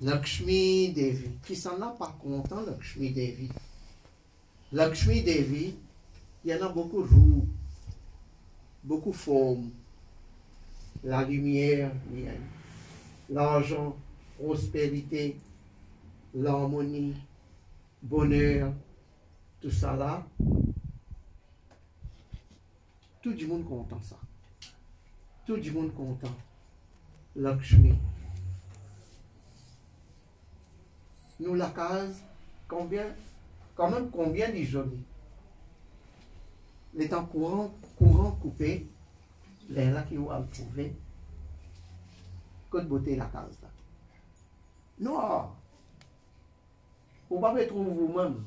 Lakshmi Devi. Qui s'en a pas content, Lakshmi Devi? Lakshmi Devi, il y en a beaucoup de roues, beaucoup de formes. La lumière, l'argent, prospérité, l'harmonie, bonheur, tout ça là. Tout le monde content ça. Tout le monde content. Lakshmi. Nous la case, quand même combien de jolis. Les temps courant coupé, les là qui ont à le trouver. Que de beauté la case là. Noir. Vous ne pouvez pas trouver vous-même.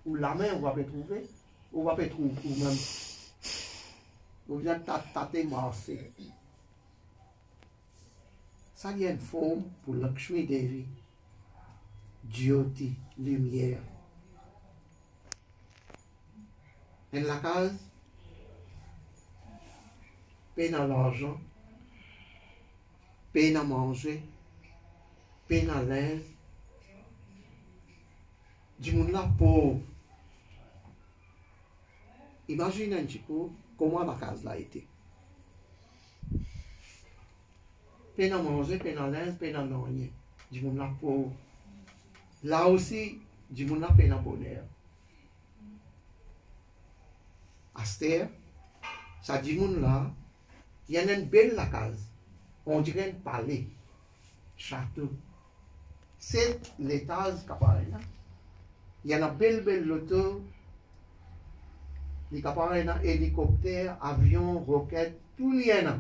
Ou la main, vous ne pouvez pas trouver. Vous ne pouvez pas trouver vous-même. Vous venez tâter marcher. Ça y a une forme pour Lakshmi Devi. Jyoti, lumière. Et la case, peine à l'argent, peine à manger, peine à l'aise. Du monde là pauvre. Imaginez un petit peu comment la case là a été. Peine à manger, peine à l'aise, peine à rien. Du monde là pauvre. Là aussi, du monde là peine à bonheur. Aster, ça dit monde là, il y a une belle la case. On dirait un palais, château. C'est l'étage qui apparaît là. Il y a une belle loto. Il y a un hélicoptère, avion, roquette, tout il y en a.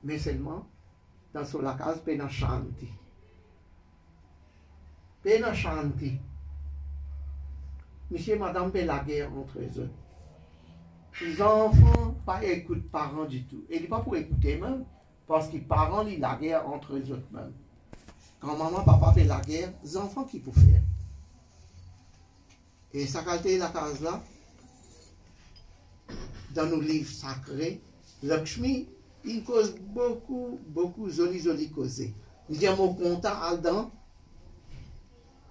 Mais seulement, dans sur la case, pena shanti. Pena shanti. Monsieur et madame fait la guerre entre eux. Les enfants pas écoutent parents du tout. Et ils pas pour écouter même, parce que les parents lisent la guerre entre eux même. Quand maman, papa fait la guerre, les enfants qui peuvent faire. Et ça qualité la case là, dans nos livres sacrés, Lakshmi, il cause beaucoup joli causer. Il dit à mon content Aldan,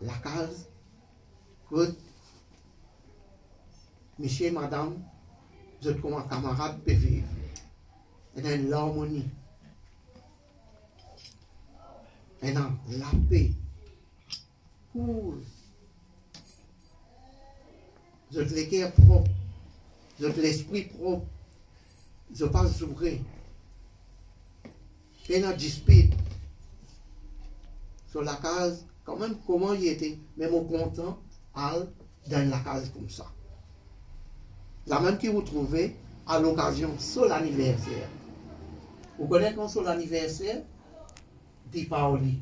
la case, que monsieur et madame, vous êtes comme un camarade peut vivre. Et dans l'harmonie. Et dans la paix. Cool. Vous êtes le cœur propre. Vous êtes l'esprit propre. Vous n'êtes pas zouré. Et dans dispute. Sur la case, quand même, comment il était, même au content, dans la case comme ça. La même que vous trouvez à l'occasion sur l'anniversaire. Vous connaissez quand sur l'anniversaire? Diwali.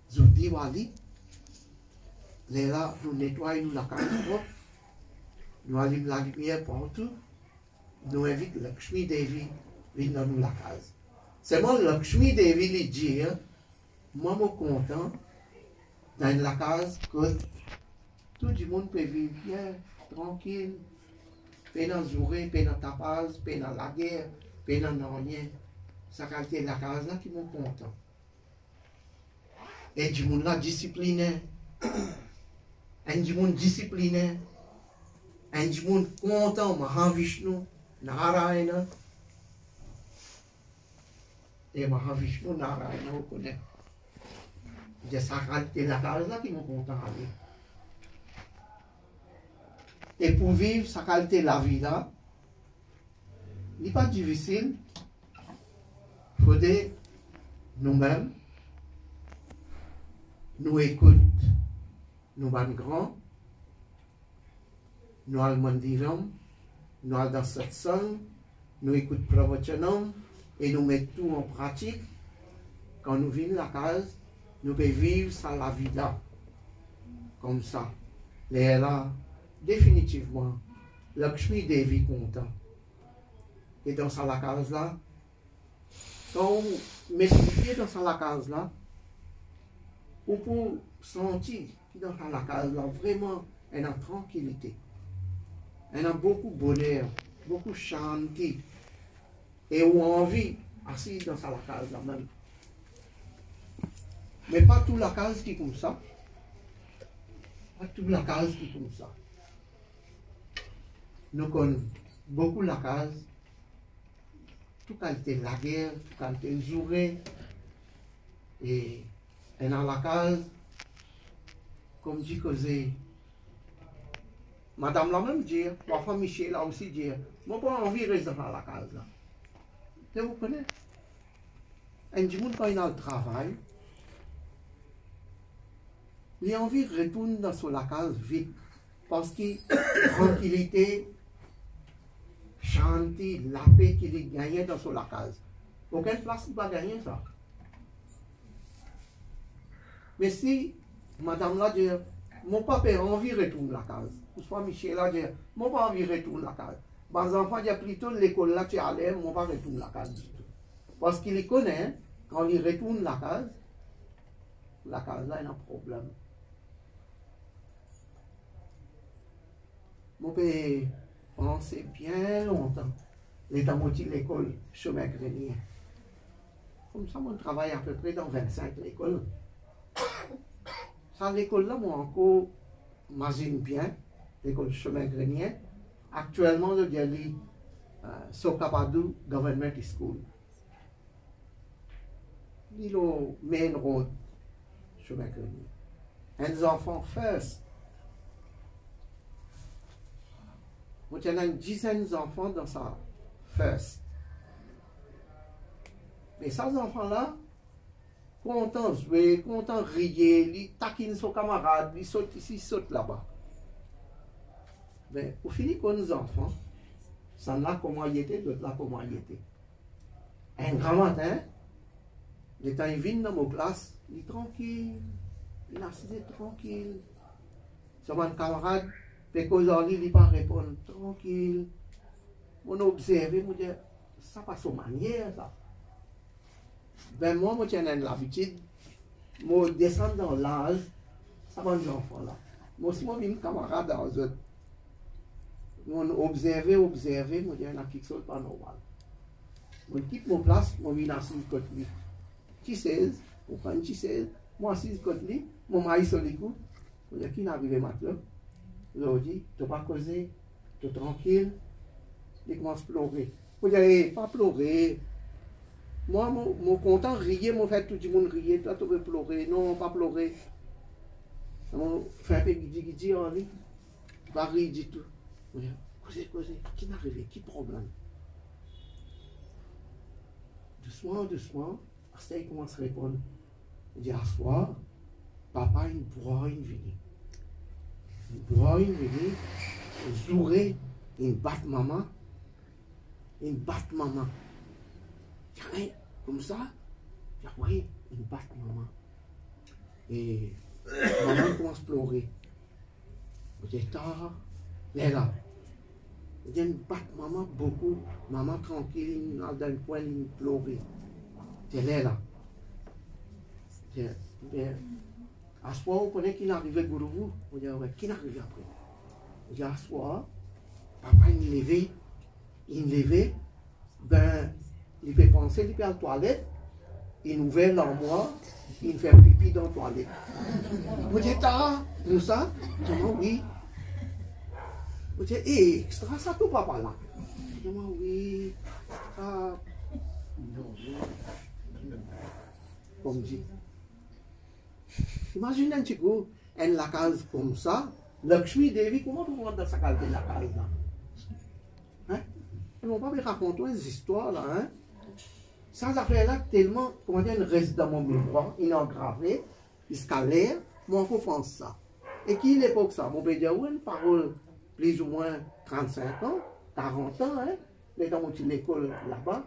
Sur Diwali, là, nous nettoyons la case propre, nous allumons la lumière partout, nous invitons Lakshmi Devi venir dans nous la case. C'est moi Lakshmi Devi lui dit, moi, je suis content dans la case que tout le monde peut vivre bien, tranquille, pas dans zouré, pas dans tapage, pas dans la guerre, pas dans rien. Ça qualité la case là qui m'ont content. Et du monde là discipliné. Et du monde discipliné. Et du monde content, Mahavishnu, Narayana. Et Mahavishnu, Narayana, on connaît. C'est ça qualité la case là qui m'ont content avec. Et pour vivre sa qualité de la vie là, il n'est pas difficile. Il faudrait nous-mêmes, nous écoutons, nous sommes grands, nous allons mandiram, nous allons dans cette salle, nous écoutons Pravachanam et nous mettons tout en pratique. Quand nous venons à la case, nous pouvons vivre sans la vie là, comme ça. Et là, définitivement, Lakshmi Devi content. Et dans la case là, quand on met le pied dans la case là, on peut sentir que dans la case là, vraiment, elle a tranquillité. Elle a beaucoup de bonheur, beaucoup de shanti. Et on a envie, assis dans la case là même. Mais pas toute la case qui est comme ça. Pas toute la case qui est comme ça. Nous connaissons beaucoup la case. Tout qualité de la guerre, tout qualité de journée. Et dans la case, comme dit que madame l'a même dit, parfois Michel a aussi dit, moi pas envie de rester dans la case là. Vous connaissez? Un petit monde quand il a le travail, il a envie de retourner dans la case vite. Parce que tranquillité, chanter, la paix qu'il a gagné dans la case. Aucune place ne va gagner ça. Mais si madame l'a dit, mon papa a envie de retourner la case. Ou soit Michel l'a dit, mon papa a envie de retourner la case. Les enfants disent plutôt l'école là, tu es allé, mon papa retourne la case du tout. Parce qu'il les connaît, quand il retourne la case là, il y a un problème. Mon père pensait bien longtemps. L'état moitié de l'école, chemin grenier. Comme ça, mon travail à peu près dans 25 l'école. Ça, l'école là, moi encore, m'imagine bien, l'école chemin grenier. Actuellement, je dis Sokapadou Government School. Il au main road, chemin grenier. Et les enfants first. Moi, il y a une dizaine d'enfants dans sa first. Mais ces enfants-là, contents de jouer, contents de rire, ils taquinent son camarade, ils sautent ici, ils sautent là-bas. Mais au final, quand les enfants, ça là comment il était, d'autres là comment il était. Un grand matin, les temps ils viennent dans mon classe, il est tranquille, il est assis tranquille. C'est mon camarade, puis qu'aujourd'hui, il ne pas répondre tranquille. On a observé, on dit, ça passe aux manières, ça. Ben moi, je tiens l'habitude, je descends dans l'âge, ça va les enfants là. Moi aussi, je suis un camarade dans eux. On observe, je dis, il y a quelque chose pas normal. Je quitte mon place, je viens assis de côté. Qui 16, on prend qui 16, moi assis de côté, mon mari sur les coups, je dis, qui n'est arrivé maintenant? Je dis, tu ne vas pas causer, tu es tranquille, il commence à pleurer. Je dis, pas pleurer. Moi, je suis content de rire, je fais tout le monde rire, toi tu veux pleurer, non, pas pleurer. Je fais un peu guidi en lui, pas rire du tout. Je dis, causez, qui n'est arrivé, qui problème? Doucement, après il commence à répondre. Il dit, à soir, papa, il boit une venue. Il boit une venue, Zouré, il bat maman. Tiens, comme ça, oui, il bat maman. Et maman commence à pleurer. Il dit, là. Il dit, bat maman beaucoup. Maman tranquille, dans le coin, il pleure. C'est là. À ce moment, on connaît qui est arrivé pour vous. On dit, ouais, qui est arrivé après? On dit, à ce moment, papa, il levé, ben, il peut penser, il peut à la toilette, il ouvre l'armoire, il fait pipi dans la toilette. On dit, nous ça? Je dis, oui. On dit, extra, ça tout papa là. Je dis, oui, ça. Non. Comme dit. Imagine un petit coup, la case comme ça, Lakshmi Devi, comment tu vois dans sa case de la case là? Hein? Ils ne vont pas me raconter des histoires là, hein? Sans affaire là, tellement, comment dire, reste dans mon mémoire, il est engravé, jusqu'à l'air, moi, je pense ça. Et qui l'époque ça? Mon père dit, une parole, plus ou moins 35 ans, 40 ans, hein? Les gens ont une école là-bas.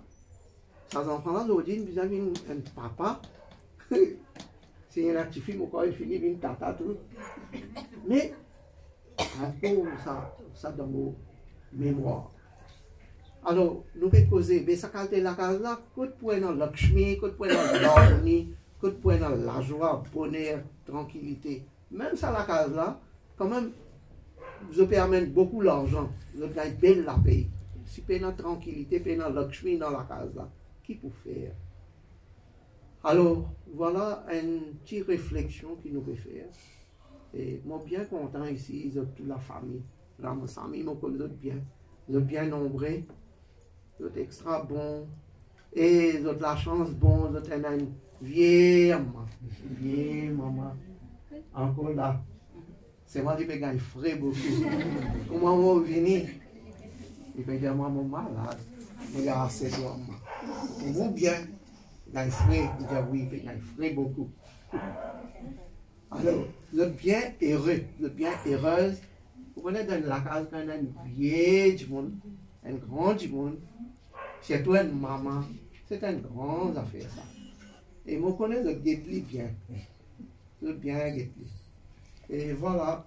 Ces enfants-là, ils disent, vous avez un papa. C'est un petit film, encore il finit, une tata, tout. Mais, ça dans mon mémoire. Alors, nous pouvons causer, mais ça quand la case là, côté point dans Lakshmi, côté point dans l'harmonie, côté point dans la joie, bonheur, tranquillité. Même ça, la case là, quand même, vous permet beaucoup d'argent, vous gagnez bien la paye. Si vous avez la tranquillité, vous avez la Lakshmi dans la case là, qui peut faire? Alors, voilà une petite réflexion qui nous peut faire. Et moi, bien content ici, toute la famille. Là, mon famille, mon collègue, bien nombreux, vous extra bon. Et vous la chance, bon, vous avez une vieille maman, encore là. C'est moi qui peux gagner frais beaucoup. Comment vous venez? Il peut dire, maman malade, mais assez de maman. Et vous bien, gagner frais, il dit oui, il peut gagner frais beaucoup. Alors, vous êtes bien heureux, vous êtes bien heureuse. Vous connaissez dans la case quand on a une vieille du monde, un grand du monde, surtout une maman, c'est une grande affaire ça. Et moi, je connais le guetli bien. Le bien guetli. Et voilà,